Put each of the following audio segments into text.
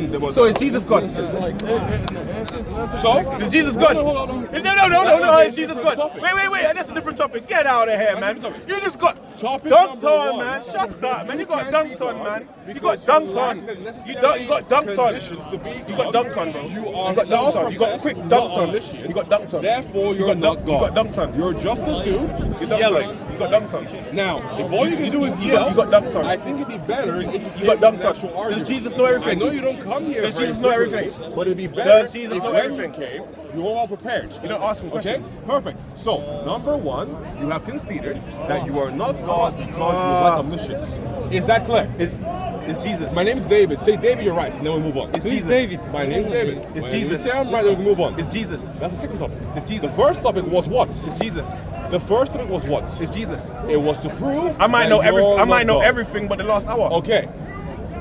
even there was. So is Jesus God? So Is Jesus God? No, is Jesus God? Topic. Wait, that's a different topic. Get out of here, man. You just got Topic dunked number on, one. man. Shut up, man. You got dunked on, man. You got dunked on. You got dunked on. You got dunked on, bro. You are got dunked on. You got quick dunked on. omniscient. You got dunked on. Therefore, you're not God. You got dunked on. You're just a dude You got yelling. You got dunked on. Now, if all you can do is yell, You got dunked on. I think it'd be better if you got gave dunked an actual on. argument. Does Jesus know everything? I know you don't come here. Does very Jesus know frequently, everything? But it'd be better Does Jesus if know when everything? you came, you were all prepared. You're not asking questions. Okay, perfect. So, number one, you have conceded that you are not God because you lack omniscience. Is that clear? It's Jesus. My name's David. Say David, you're right. And then we move on. It's Please, Jesus. David. My name's David. It's When Jesus. you say I'm right, then we move on. It's Jesus. That's the second topic. It's Jesus. The first topic was what? It's Jesus. The first topic was what? It's Jesus. It was to prove I might that know you're everything. I might not know God. everything but the last hour. Okay.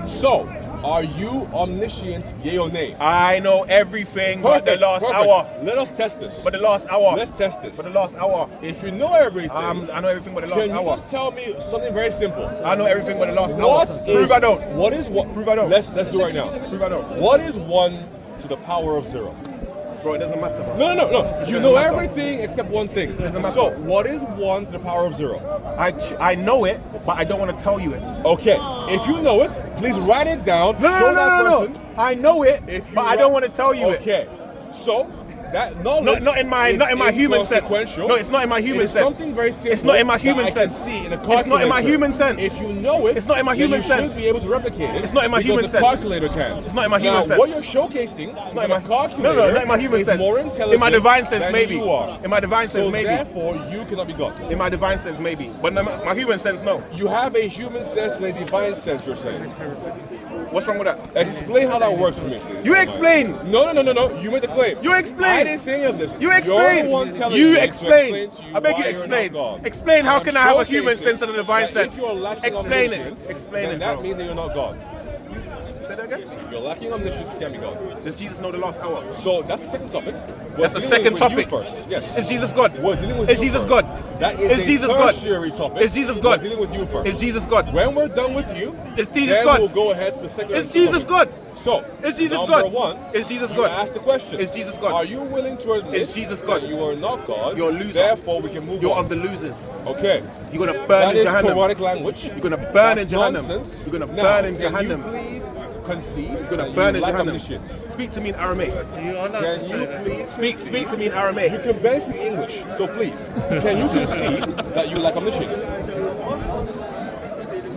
So, are you omniscient, yea or nay? I know everything but the last perfect. hour. Let us test this. But the last hour. Let's test this. But the last hour. If you know everything, I know everything but the last can you hour. just tell me something very simple? I know everything but the last What hour. is? Prove I don't. What is what? Prove I don't. Let's do it right now. Prove I don't. What is 1 to the power of 0? Bro, it doesn't matter. Bro. No. You doesn't know matter. everything except one thing. doesn't matter. So, what is 1 to the power of 0? I know it, but I don't want to tell you it. Okay. If you know it, please write it down. Show that No. person. I know it, If you but I don't want to tell you it. Okay. So, that knowledge Not in my human sense. inconsequential. No, it's not in my human It is sense. something very simple. It's not in my that human I can sense. see in a It's not in my calculator. human sense. If you know it, It's not in my then human you sense. should be able to replicate it. It's not in my because human the sense. calculator can. It's not in my human now, sense. what you're showcasing is Not in that a my calculator not in my human is sense. more intelligent In my divine sense, than maybe. you are. In my divine sense, so maybe. therefore, you cannot be God. In my divine sense, maybe. But in my human sense, no. You have a human sense and a divine sense, you're saying. What's wrong with that? Explain how that works for me. You explain. No. You made the claim. You explain. I didn't say any of this. You You're explain. the one telling You me to explain. to you I beg you why you're explain. not God. Explain how And can I'm I have a human showcasing sense and a divine that sense? If you're lacking Explain omniscience, it. Explain then it, that bro. means that you're not God. Say that again? If you're lacking omniscience, you can't be God. Does Jesus know the last hour? So that's the second topic. That's the We're second dealing with topic. you first. Yes. Is Jesus God? We're dealing with Is you Jesus first. God? That is Is a Jesus God? tertiary topic. Is Jesus God? We're dealing with you first. Is Jesus God? When we're done with you, Is Jesus then God? we'll go ahead to the second. Is Jesus topic. God? So, Is Jesus number God? one, Is Jesus you God? ask the question. Is Jesus God? Are you willing to admit Is Jesus God? that you are not God? You're a loser. Therefore, we can move You're on. of the losers. Okay. You're gonna burn That in is Jahannam. Quranic language. You're gonna burn That's in Jahannam. nonsense. You're gonna Now, burn in can Jahannam. you please concede You're gonna that burn you in lack Jahannam. omniscience? Speak to me in Aramaic. Can you please Speak to me in You Aramaic. can barely speak English, so please, can you concede that you lack omniscience?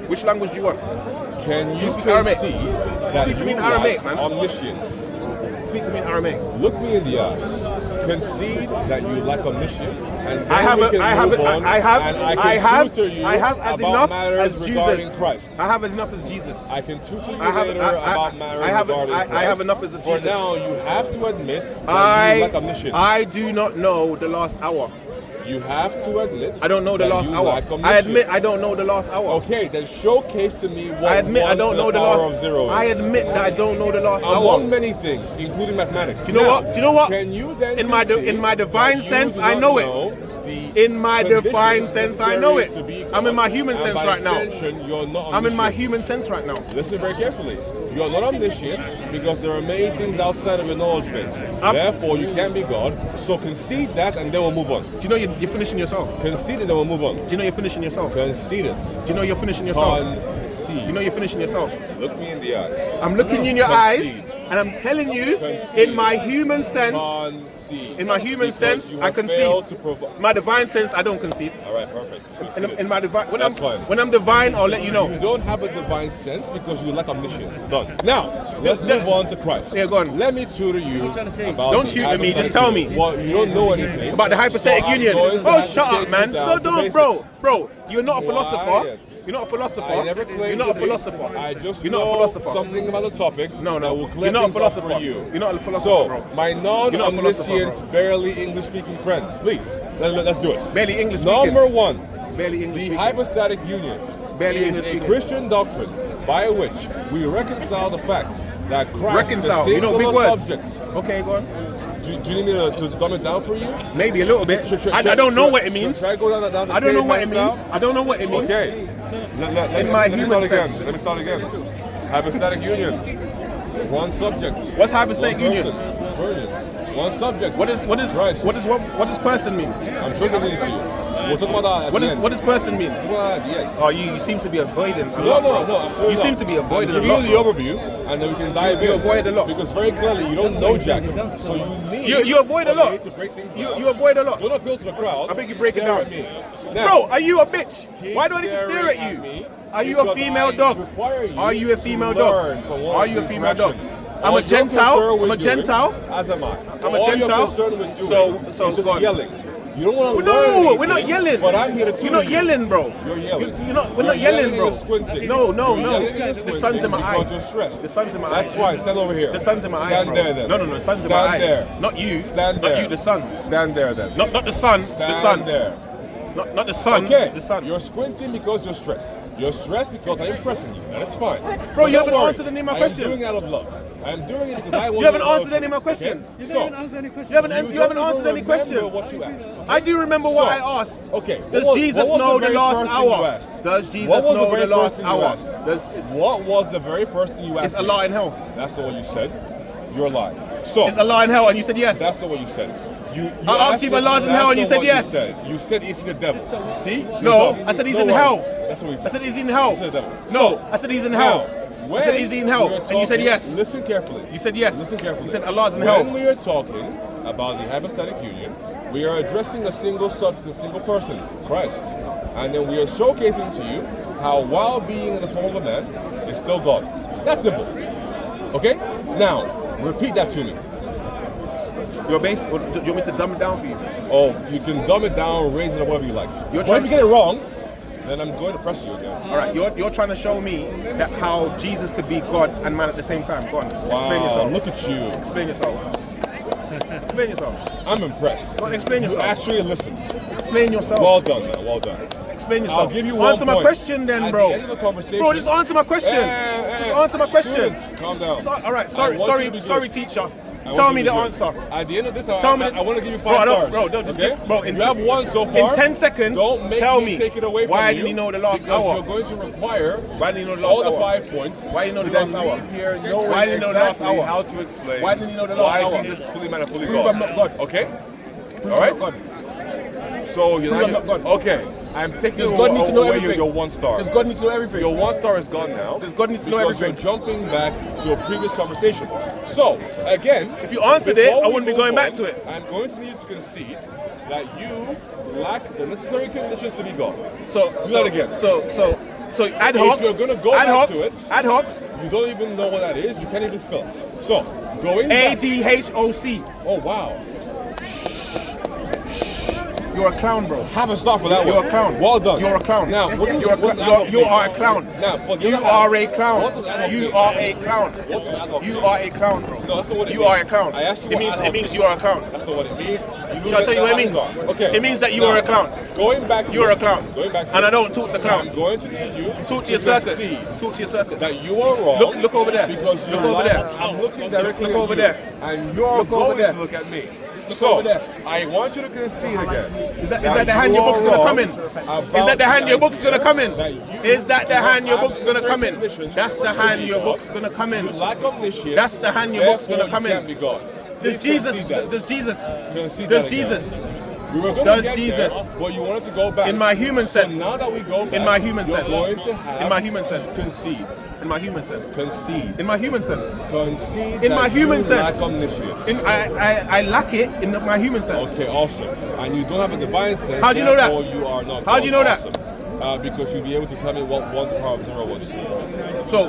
Which language do you want? Can you speak Aramaic? concede that Speak to me you in Aramaic, lack man. omniscience? Speak to me in Aramaic. Look me in the eyes. Concede that you lack omniscience, and then I have we a- can I have move a- on, I have- and I can I have- tutor you I have as about enough matters as regarding Jesus. Christ. I have as enough as Jesus. I can tutor you I have- later I- about matters I have- regarding Christ. I have enough as a For Jesus. now, you have to admit that you lack omniscience. I do not know the last hour. You have to admit I don't know the that last you hour. lack I omniscience. admit I don't know the last hour. Okay, then showcase to me what I admit I 1 don't to know the power last. of 0 is. I admit that I don't know the last hour. Among many things, including mathematics. Do you know what? Do you know what? Can you then In my concede in my divine that you sense, do I not know it. the In my conditions divine sense, I know it. necessary to be I'm in my God, human and sense by right now. extension, you're not I'm in my omniscient. human sense right now. Listen very carefully. You are not omniscient because there are many things outside of your knowledge base. Therefore, you can't be God. So concede that, and then we'll move on. Do you know you're finishing yourself? Concede it, then we'll move on. Do you know you're finishing yourself? Concede it. Do you know you're finishing yourself? Concede. You know you're finishing yourself. Look me in the eyes. I'm looking you in your Concede. eyes, and I'm telling you, Concede. in my human sense, Concede. in my human Because sense, you I have concede. failed to provide. My divine sense, I don't concede. All right, perfect. In my divine, That's fine. when I'm divine, I'll let you know. You don't have a divine sense because you lack omniscience. Done. Now, let's move on to Christ. Yeah, go on. Let me tutor you about Don't the tutor me, just hypostatic tell me. union. Well, you don't know anything. About the hypostatic So I'm union. going to Oh, have to shut take up, you man. down So to don't, basics. bro. You're not a philosopher. Quiet. You're not a philosopher. I never claimed You're not a to be. philosopher. I just You're not a know philosopher. something about the topic. No, that will clear you're not a things up philosopher. for you. You're not a philosopher, So, bro. my You're not a philosopher, non-omniscient, bro. barely English-speaking friend, please, let's do it. Barely English speaking. Number one, Barely English the speaking. hypostatic union Barely is English a speaking. Christian doctrine by which we reconcile the fact that Christ Reconcile. is the You know, big singular words. subject. Okay, go on. Do you need me to dumb it down for you? Maybe a little bit. I don't know what it means. Should I go down the I don't know what it page now? means. I don't know what it means. Okay. In my human Let me start again. sense. Let me start again. Hypostatic union. One subject. What's hypostatic One union? person. Virgin. One subject. What does person mean? I'm sure there's to you. We'll talk about that at the end. What does person mean? We'll talk about that at the end. Oh, you seem to be avoiding a No, lot. no, no. absolutely You seem not. to be avoiding a I'll lot. give you the overview, and then we can dive in. You avoid a lot. Because very clearly, you don't know Jack. So you need You avoid a lot. to break things down. You avoid a lot. Don't appeal to the crowd. I beg you break it Stare down. at me. Now, Bro, are you a bitch? keep Why do I need to stare staring at you? me Are you a because female I dog? require you Are you a to female learn dog? from one Are you a of the female dog? directions. I'm All a you're Gentile. concerned with I'm a doing, Gentile. As am I. I'm a All you're Gentile. concerned with doing So is just go on. yelling. You don't want to No, learn anything, we're not yelling. But I'm here to teach You're not you. yelling, bro. You're yelling. We're not yelling, and bro. you're squinting. No. You're yelling and you're The sun's in my squinting eyes. because you're stressed. The sun's in my That's eyes. fine. Stand over here. The sun's in my eyes, Stand bro. there then. No, the sun's in my Stand eyes. there. Not you. Stand Not there. you, the sun. Stand there then. Not the sun. Stand The sun. there. Not the sun. Okay. The sun. You're squinting because you're stressed. You're stressed because I'm impressing you. And it's fine. Bro, you But haven't don't worry. answered any of my I am questions. doing it out of love. I'm doing it because I want You haven't to love answered any of my questions. Okay? You So, haven't you haven't don't answered even any remember questions. what you asked. I do remember what So, I asked. Okay. Does what Jesus was know the very last first thing you hour? asked? Does What Jesus was know very the first last thing you hour? asked? What was the very first thing you asked? It's a me? lie in hell. That's not what you said. You're lying. So It's a lie in hell, and you said yes. that's not what you said. You I asked you about lies in hell and you said yes. You said it's the devil. See? No, You're dumb. I said he's Don't in worry. hell. That's what you said. I said he's in hell. You said devil. No, I said he's in hell. Now, I said he's in hell, we were and you said talking- yes. Listen carefully. You said yes. Listen carefully. You said Allah's in hell. When we are talking about the hypostatic union, we are addressing a single subject, a single person, Christ. And then we are showcasing to you how while being in the form of a man, is still God. That's simple. Okay? Now, repeat that to me. You're based. Do you want me to dumb it down for you? Oh, you can dumb it down, raise it, or whatever you like. You're But trying if you get it wrong, then I'm going to press you again. All right, you're trying to show me that how Jesus could be God and man at the same time. Go on, explain Wow, yourself. look at you. Explain yourself. Explain yourself. I'm impressed. Go on, explain You yourself. actually listened. Explain yourself. Well done, man. Well done. Explain yourself. I'll give you one Answer my point. question then, At bro. the end of the conversation, Bro, just answer my question. Just answer my question. Students, calm down. All right, I want you to be sorry, good. teacher. I want Tell you me to the be answer. good. At the end of this, Tell me. I want to give you Bro, 5 don't- stars. bro, don't just okay? give- bro, If you have one so far, in 10 seconds, don't make tell me me, take it away from why you. didn't you know the last because hour? you're going to require Why didn't you know the all last the hour? 5 points. Why didn't you know to the last then hour? leave here knowing Why didn't you know the last exactly hour? how to explain Why didn't you know the last why hour? Jesus is fully man and fully Prove God. I'm not God. Okay? Prove All right? I'm not God. So you're Prove I'm not not God. Okay. I'm taking Does God need to know away everything? your 1 star. Does God need to know everything? Your 1 star is gone now. Does God need to know because everything? You're jumping back to a previous conversation. So, again, If you answered it, before I we wouldn't be move going back on, to it. I'm going to need to concede that you lack the necessary conditions to be God. So Do that again. So ad hoc. If you're gonna go ad back hocs, to it, ad hocs. You don't even know what that is. You can't even spell it. So, going back. ADHOC. Oh, wow. You're a clown, bro. Have a star for that one. You're a clown. Well done. You're a clown. Now, what does- You're a what clown. does ad hoc You mean? are a clown. Now, for the You other are ad- a clown. What does ad hoc You mean? are a clown. What does ad hoc You mean? are a clown, bro. No, that's not what it You means. are a clown. I asked you It what means ad it hoc means means. you are a clown. That's not what it means. Shall I tell you what it means? Okay. It means that you Now, are a clown. Going back to You're a it, clown. Going back to And it, I don't talk to clowns. I'm going to need you Talk to your concede circus. Talk to your circus. that you are wrong. Look over there. Because Look you're over lying. there. I'm looking directly Look at over you, there. and you're Look over going there. to look at me. Look So, over there. I want you to concede again. Is that the hand your book's gonna come in? Is that the hand your book's gonna come in? Is that the hand your book's gonna come in? That's the hand your book's gonna come in. You lack omniscience. That's the hand your book's gonna therefore come you can't in. be God. Does Please Jesus? concede that. Does Jesus? Concede Does that again. Jesus? We were going Does to get Jesus? there, but you wanted to go back. In my human sense. So now that we go back, In my human you're sense. going to have In my human sense. concede. In my human sense. Concede. In my human sense. Concede In that my human you sense. lack omniscience. I lack it in my human sense. Okay, awesome. And you don't have a divine sense. How do you know that? therefore you are not How do you know that? awesome. Because you'll be able to tell me what 1 to the power of 0 was. So,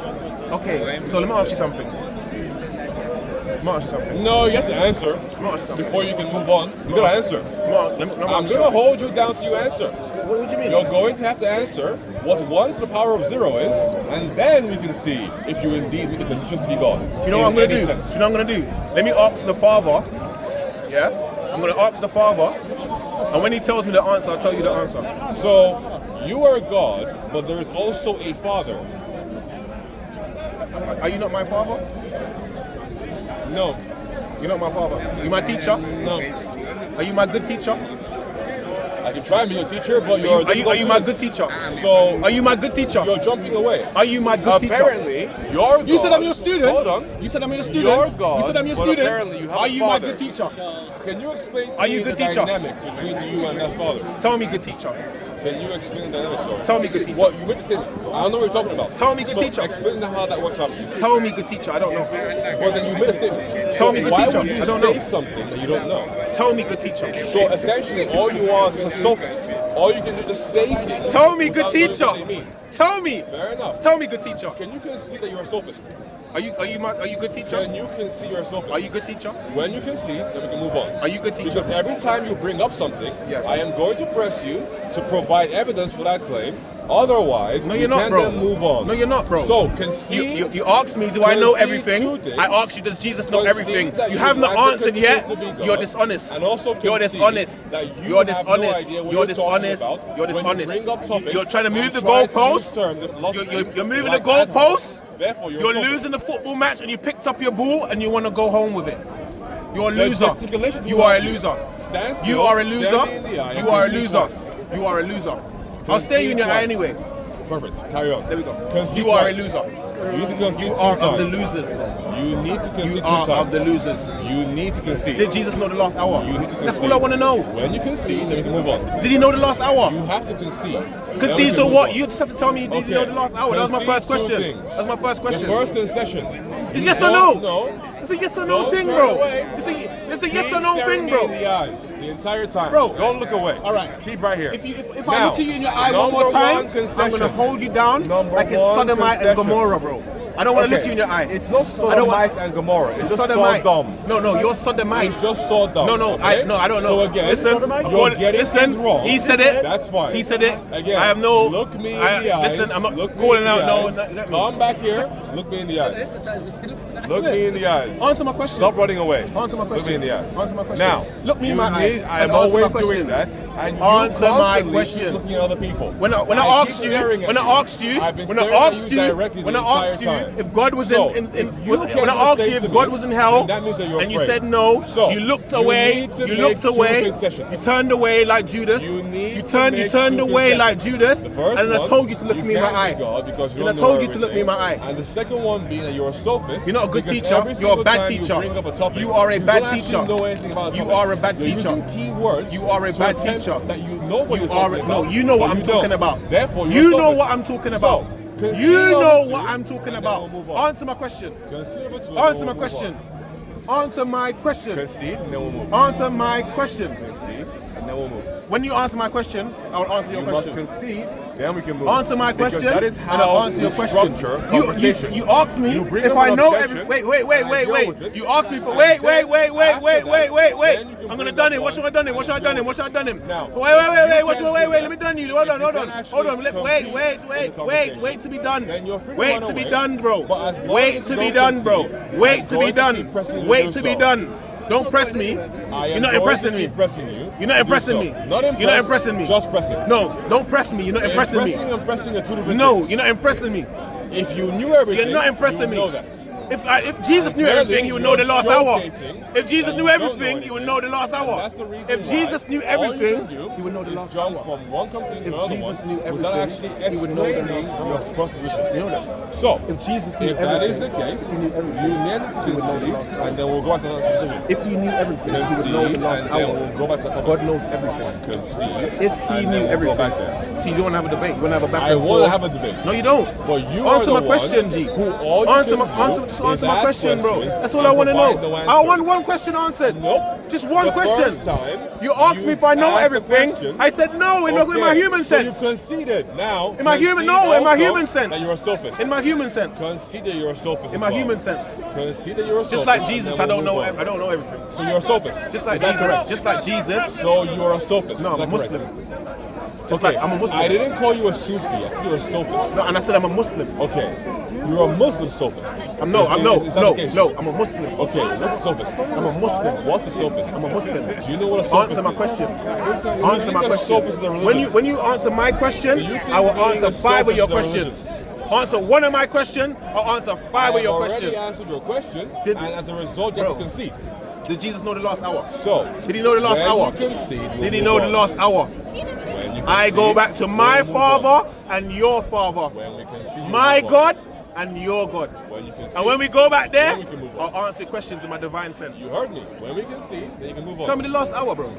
okay. So let me ask you something. Let me ask you something. No, you have to answer Let me ask you something. before you can move on. You gotta answer. Let me I'm ask you gonna something. hold you down to your answer. What do you mean? You're going to have to answer what 1 to the power of 0 is, and then we can see if you indeed meet the conditions to be God. Do you know what I'm going to do? Do you know what I'm going to do? Let me ask the Father. Yeah? I'm going to ask the Father. And when he tells me the answer, I'll tell you the answer. So, you are God, but there is also a Father. Are you not my father? No. You're not my father. Are you my teacher? No. Are you my good teacher? I can try and be your teacher, but are you my good teacher? So are you my good teacher? You're jumping away. Are you my good teacher? Apparently, you're God. You said I'm your student. Hold on. You said I'm your student. You're God. You said I'm your but student. Apparently you have are a you father. my good teacher? Can you explain to Are me you good the teacher? dynamic between you and that father? Tell me good teacher. Can you explain the dynamic, sorry? Tell me good teacher. What you made the statement? I don't know what you're talking about. Tell me good teacher. Explain how that works out for you. Tell me good teacher. I don't know. Well, then you made a statement. Tell me good why teacher. Would you I don't say know. something that you don't know? Tell me good teacher. So essentially, all you are is a sophist. All you can do is say things. Tell me good without knowing teacher. what they mean. Tell me. Fair enough. Tell me good teacher. Can you concede that you're a sophist? Are you good teacher? Can you concede you're a sophist? Are you good teacher? When you concede, then we can move on. Are you good teacher? Because every time you bring up something, Yeah. I am going to press you to provide evidence for that claim. Otherwise, No, you're not, can bro. then move on. No, you're not, bro. So concede. You asked me, do I know concede everything? two things. I asked you, does Jesus know Concede everything? that You have not advocate answered yet. Jesus to be God, You're dishonest. And also You're concede dishonest. that you You're have dishonest. no idea what You're you're talking dishonest. about You're when you dishonest. bring up topics You're trying to move and the try to use goalposts. terms that philosophy You're moving like the goalposts. Therefore, you're You're a sophist. losing the football match and you picked up your ball and you want to go home with it. You're a The loser. gesticulation You are a you. loser. Stand still, You are a stare loser. me in the eye, You and are a concede loser. twice. You are a loser. I'll stare you in your eye Concede twice. anyway. Perfect. Carry on. There we go. Concede You are a twice. loser. You need to concede You two are of times. the losers, bro. You need to concede You two are times. of the losers. You need to concede. Did Jesus know the last hour? You need to That's concede. all I want to know. When you concede, then we can move on. Did he know the last hour? You have to concede. Then we Concede can so move what? on. You just have to tell me, did you know the last hour? That was my Concede first question. two things. That's my first question. The first concession. It's yes or no? No. It's a yes or no Don't thing, turn bro. away. It's a yes Keep or no staring thing, me bro. in the eyes the entire time. Bro. Don't look away. All right. Keep right here. If Now, I look at you in your eye one more number time, one I'm concession. gonna hold you down Number like it's one Sodomite and concession. Gomorrah, bro. I don't want to Okay. look you in your eye. It's not I don't want- Sodomites and Gomorrah. It's just Sodomites. Sodom. No, you're Sodomite. It's just Sodom. No, okay? I don't know. So again, listen, you're getting listen. things wrong. He said it. That's fine. He said it. Again, I have no. look me in the eyes. Listen, I'm not look me calling in out. the No, eyes. let me. Come back here. Look me in the eyes. Look me in the eyes. Answer my question. Stop running away. Answer my question. Look me in the eyes. Answer my question. Now, look me in you my need- eyes. I am and answer always my question. doing that. And you Answer my constantly question. keep looking at other people. When I keep asked you, staring at when I asked you, I've been when I staring at asked you you, directly when the I asked entire you time. if God was So, in if you when can't I asked say you to if God me, was in hell, then that means that you're and you afraid. said no, So, you looked you away, need to you make looked two away, concessions. you turned away like Judas, You need you to turned make away two like concessions. Judas, The first and then I one, told you to look you me in my can't eye. be God because you And I don't told know you to look me in my eye. everything. And the second one being that you're a sophist. You're not a good because teacher. every You're a single bad time teacher. You bring up a topic, You are a you bad don't teacher. actually know anything about the You topic. are a bad You're teacher. using key words. You are a to bad attempt teacher. That you know what You you're are talking no. about. You know what but I'm you talking don't. about. Therefore, You you're a know sophist. what I'm talking about. So, You concede know number what two, I'm talking and then we'll about. move on. Answer my question. Concede number two, and then Answer we'll my move question. on. Answer my question. Concede, and then we'll move on. Answer my question. Concede, and then we'll move. When you answer my question, I will answer your You must question. concede, then we can move. Answer my Because question, that is and how I'll answer your we question. structure You conversations. asked me You bring if up I an know objection, every. Wait. and I deal with it. You asked me for. And Wait. then after that, then you can I'm gonna bring done up it. What should I one, done him? What should I and done deal him? What should I done him? Now, Wait. you What should can't wait? do Let me that. done you. Hold If on. you Hold can on. actually Wait complete to be done. then you're free to Wait run to be away. done, bro. But as long Wait as to you be don't done, bro. concede, Wait I'm to be going to done. keep pressing you to Wait do to be so. done. Don't press me. I am You're not going impressing to me. keep pressing you. You're not to do impressing so. me. Not You're not impressing me. Just pressing. No, don't press me. You're not impressing me. Impressing and pressing are two different No, things. you're not impressing me. If you knew everything, You're not impressing you me. would know that. If Jesus knew Apparently, everything, he would know the last hour. showcasing If Jesus that knew you don't know everything, he would know the last And hour. that's the reason If Jesus why knew all you everything, can do he would know the is last jump hour. from one country to If another Jesus one knew without everything, actually he would know the explaining last your hour. proposition. You know that? So, If Jesus knew if that is everything, the case, if he knew everything, you need to he would know the concede, last hour. and then we'll go back to another conversation. If he knew everything, he would know the Concede, last and then hour. we'll go back to that God topic. knows everything. Concede, If he and knew then we'll go everything. back there. See, you don't want to have a debate. You want to have a back I and want forth. to have a debate. No, you don't. But you are Answer the my question, one G. who all you Answer can my do answer is my ask question, bro. questions That's all I and want to provide know. no I answer. want one question answered. Nope. Just one The question. first time You asked me if I know asked the everything. question, I said no in my human so sense. you conceded. Now, In my human concede in my also human sense. that you're a sophist. In my human sense. Concede that you're a sophist. In as my well. human sense. Concede that you're a sophist. Just like Jesus, I and then don't know. we'll move on. I don't know everything. So you're a sophist. Just like Is that Jesus. correct? Just like Jesus. So you're a sophist. No, Is I'm a that correct? Muslim. Just Okay. like I'm a Muslim. I didn't call you a Sufi. I said you're a sophist. No, and I said I'm a Muslim. Okay. You're a Muslim sophist. Is that the case? I'm a Muslim. Okay. What's a sophist? I'm a Muslim. What's a sophist? I'm a Muslim. Do you know what a sophist Answer my is? question. You Answer think my a question. sophist is a religion? When you answer my question, You think I will being answer a 5 of your sophist is a questions. answer one of my questions or answer 5 of your I questions. already answered your question, Did- and as a result, you have to concede. Did Jesus know the last hour? So, Did he know the last when hour? you concede, we'll Did he move know the on. last hour? When you I concede, go back to my we'll move on. father and your father. When we concede, My we'll move on. God and your God. When you concede, And when we go back there, then we can move on. I'll answer questions in my divine sense. You heard me. When we concede, then you can move on. Tell me the last hour, bro.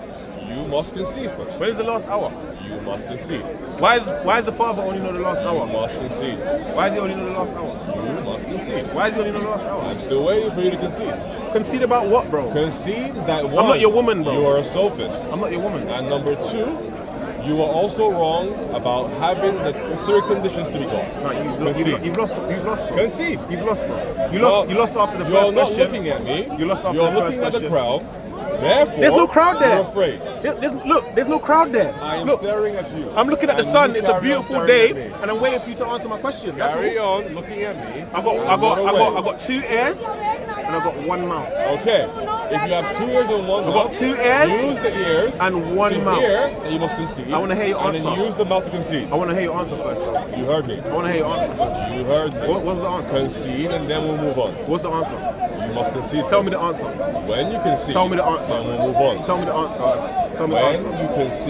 You must concede first. When is the last hour? You must concede. Why is the father only know the last You hour? must concede. Why is he only know the last hour? You must concede. Why is he only know the last hour? I'm still waiting for you to concede. Concede about what, bro? Concede that one, not your woman, bro. You are a sophist. I'm not your woman. And number 2, you are also wrong about having the necessary conditions to be God. No, you've lost, bro. Concede. You've lost, bro. You Well, lost after the You're first not question. looking at me. You lost after You're the first looking at the question. crowd. Therefore, There's no crowd there. You're afraid. There's no crowd there. I am Look, staring at you. I'm looking at the And sun. you It's a carry on beautiful staring day, at me. and I'm waiting for you to answer my question. That's Carry all. on looking at me. I got 2 ears and I got 1 mouth. Okay. If you have 2 ears and 1 I've mouth, got 2 ears use the ears and 1 to mouth. hear, and you must concede. I wanna hear your And answer. then use the mouth to concede. I want to hear your answer first, though. You heard me. I want to hear your answer first. You heard me. What's the answer? Concede, and then we'll move on. What's the answer? You must concede. Tell me first. the answer. When you concede, Tell me the answer. then we'll move on. Tell me the answer. Tell me the When answer. you concede.